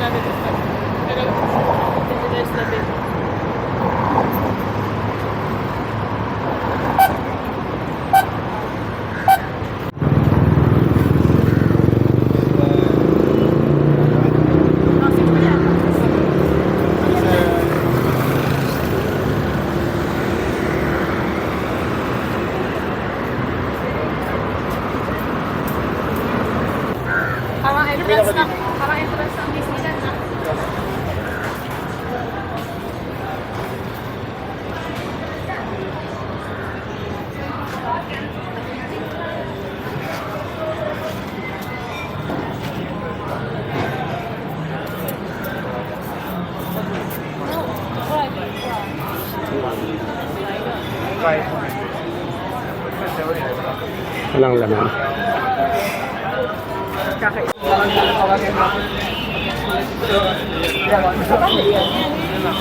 natin ito. Pero, $20 na din. Parang entrance ng Disneyland na. Walang laman.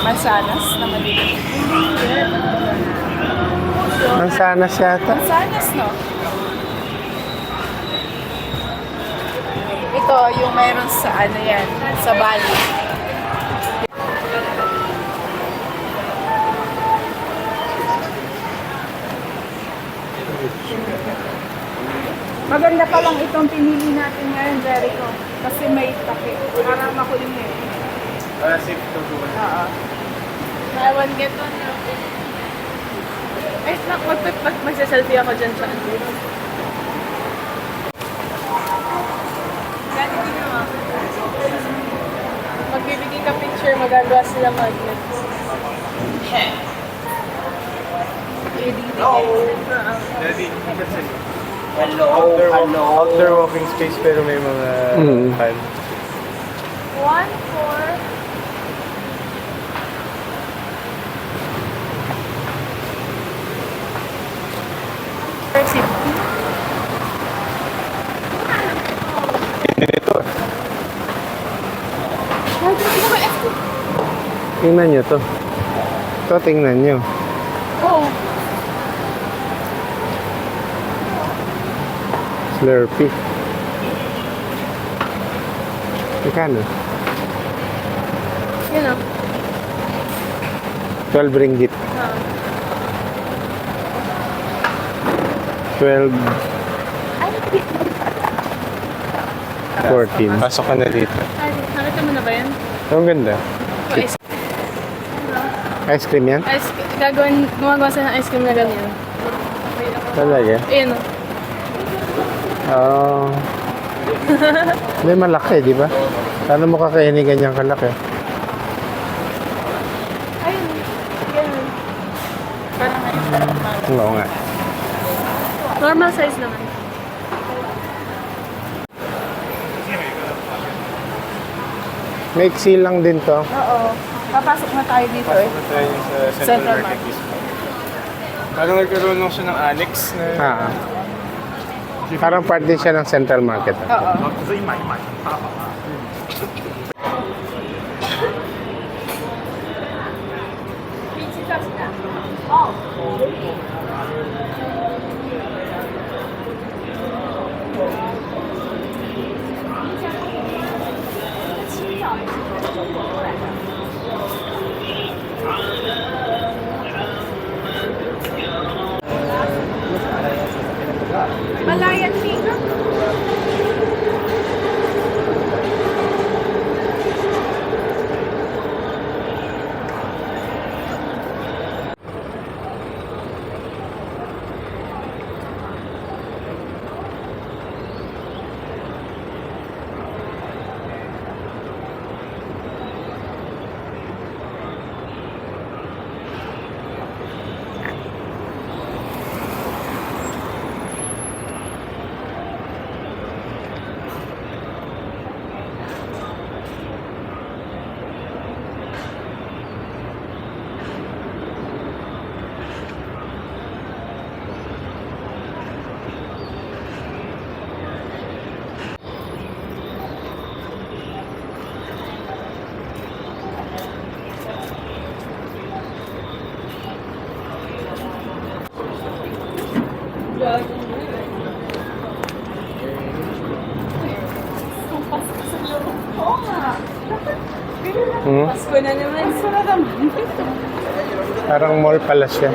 Mansanas na maliit. Mansanas yata. Mansanas, no? Ito, yung mayroon sa ano yan, sa Bali. Maganda pa lang itong pinili natin ngayon, Jericho. Kasi may takip. Para makulimit. Para safe to go. Oo. Buy one get one. Ay, magsa-selfie ako dyan sa ano. Gano'n din naman. Magbibigay ka picture, magagawa sila magnets. Daddy, Hello, hello. outdoor walking space pero may mga time. 1, 4. Tingnan nyo to. Ito, tingnan nyo. Oo. Slurpee. Magkano? Yun o. 12 ringgit. 12, 14. Pasok ka na dito. Ay, nakita mo na ba yan? Ang ganda. Ice, Ice cream yan? gumagawa sila ng ice cream na ganyan. Talaga? Ayun o. Oo. May malaki, di ba? Paano mo kakainin ganyang kalaki? Ayun. Ganun. Parang ayun. Oo nga. Normal size naman. May seal lang din to. Oo. Papasok na tayo dito eh. Tayo sa Central Central Market mismo. Parang nagkaroon lang siya ng annex na... Ah. Parang part din siya ng Central Market. Oo. Malayan dito. Hmm? Pasko na naman. Sarap naman. Parang mall pala siya.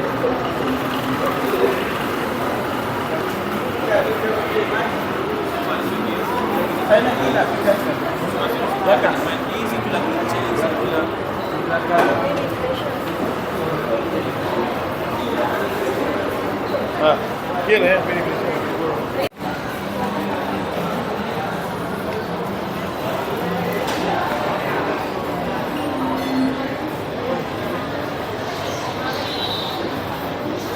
Yun eh, pinipili.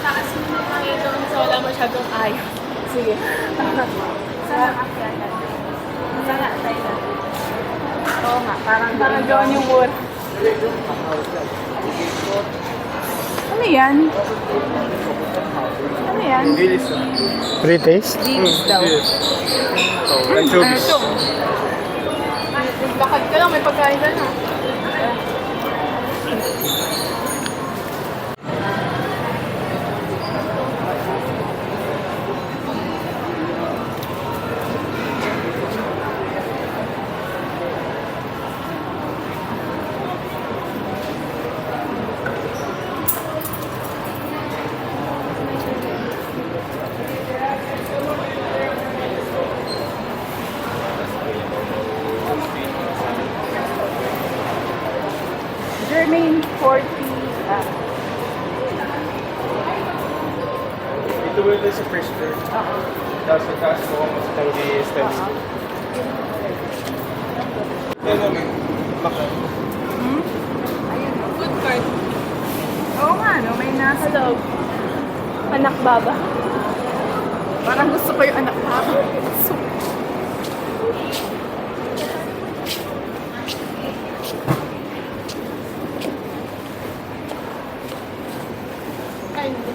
Taas mo na kayo doon so wala masyadong ayaw. Sige. Saan akyat natin? Saan tayo na? Oo nga, parang doon yung wood. Ano yan? Ano yan? Bilis na. Free taste? Dilis daw. Anchovies. Ito. Lakad ka lang, may pagkain ka na. Germain 40. Ito wala sa first floor. Tapos sa taas ko kung sa tanggi steps. Yan naman. Maka. Food cart. Oo nga, no? May nasa loob. Anak baba. Parang gusto ko yung anak baba. So, ay, hindi.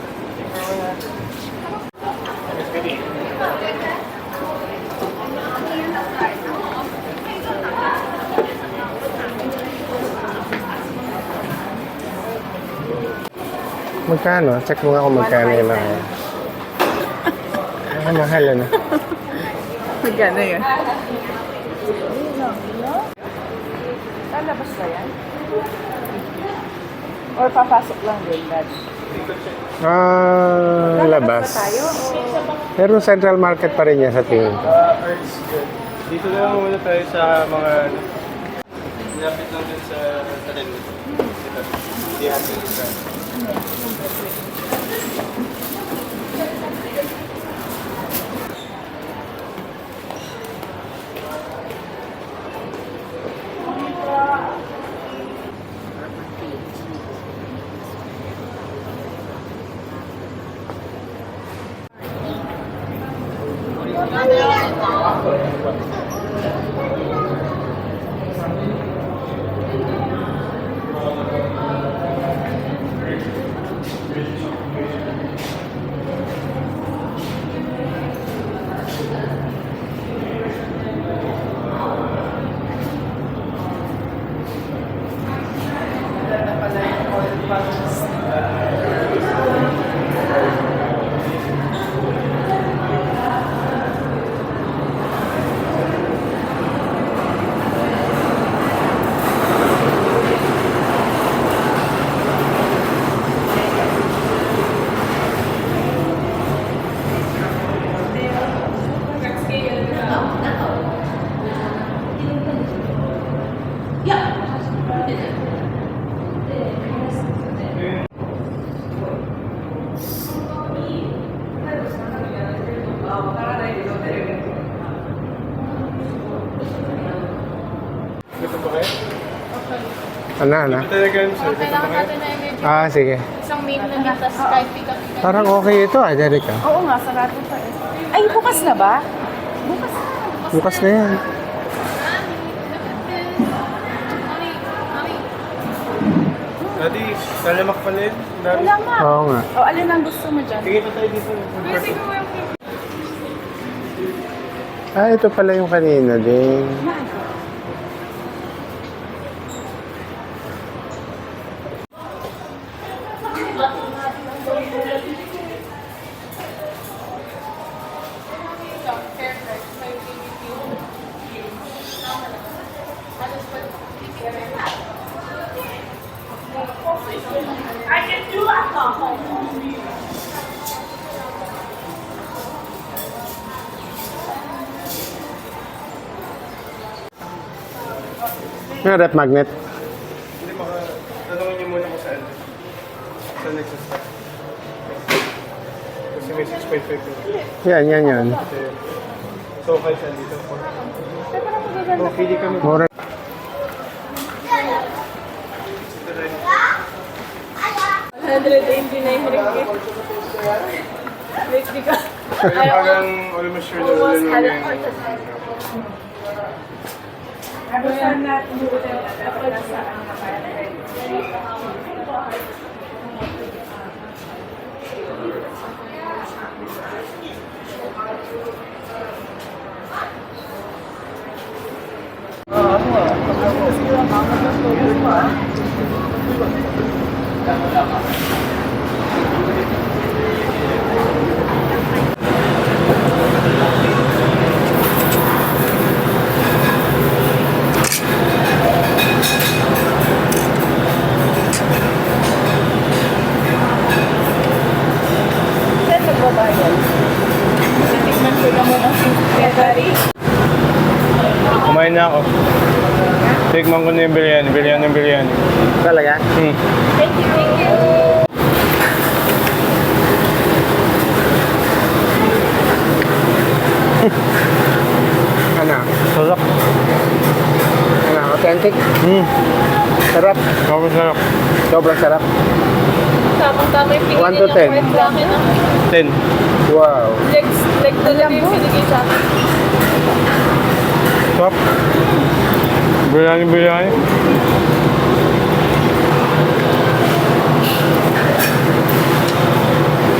Magkano? Check mo nga kung magkano yun lang. Mahal ano? Magkano yun? Lalabas ba yan? Or papasok lang din, Dad? Labas. ba tayo? Pero Central Market pa rin yan sa tingin ko. Arts good. Dito na lang muna tayo sa mga lapit lang din sa talim. Dito. Hindi natin isa. Gusto ba kayo? Ano? Ito talaga yun, sir. Gusto ba Kailangan kayo? natin na i-review. Sige. Isang main na lang, tapos kahit pick-up. Parang okay ito Jerica. Oo nga, sarado pa eh. Ay, bukas na ba? Bukas na. Bukas na yan. Daddy, talamak pala yun. Daddy. Wala nga. Oo nga. O, alin ang gusto mo dyan? Tingin pa tayo dito. Ito pala yung kanina din. Perfect. Yung rep magnet. Hindi tanongin niyo muna kung saan. Saan nagsastock. Kasi may 6.5 yun. Yan. So, kayo saan dito? Oh, pili kami. Mura. 189 ringgit. Wait, di ka. Kaya parang almost sure na wala naman yan. Saan magbabayad? Titignan ko lang muna si February. Kumain na ako. Tikman ko na yung biryani. Talaga? Thank you. Ano? Sarap. Ano? Authentic? Sarap. Sobrang sarap. Sobrang sarap. Tamang-tama yung pinili 1 to 10. ng sa akin. 10. Wow. Leg talaga yung binigay sa akin. Sarap. Biryani.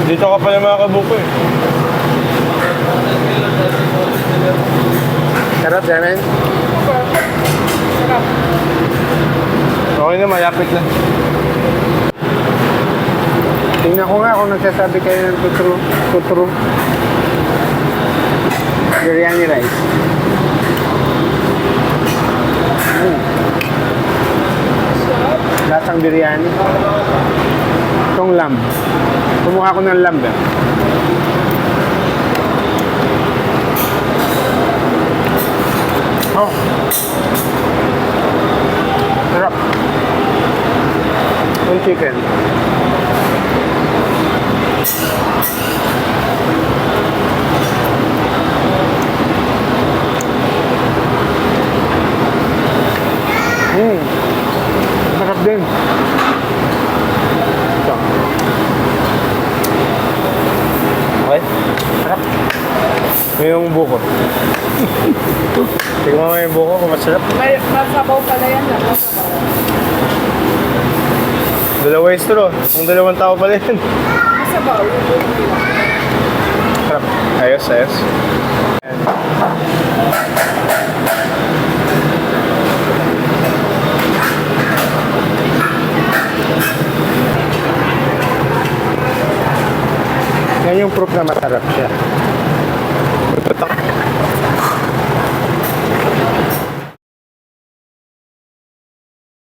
Dito ka pala mga kabuko eh. Sarap yan, Sarap. Okay na, malapit na. Tingnan ko nga kung nagsasabi kayo ng tutru. Biryani rice. Lasang biryani. Itong lamb. Kumuha ko ng lamb. Oh. Sarap. Yung chicken. Sarap din. Ito. Okay? Sarap. May yung buko. Tingnan mo yung buko kung masarap. May masabaw pala yan. Masabaw. Dalawa yung straw. Ang dalawang tao pala yan. Masabaw. Sarap. Ayos. Ayan. Yan yung proof na masarap siya.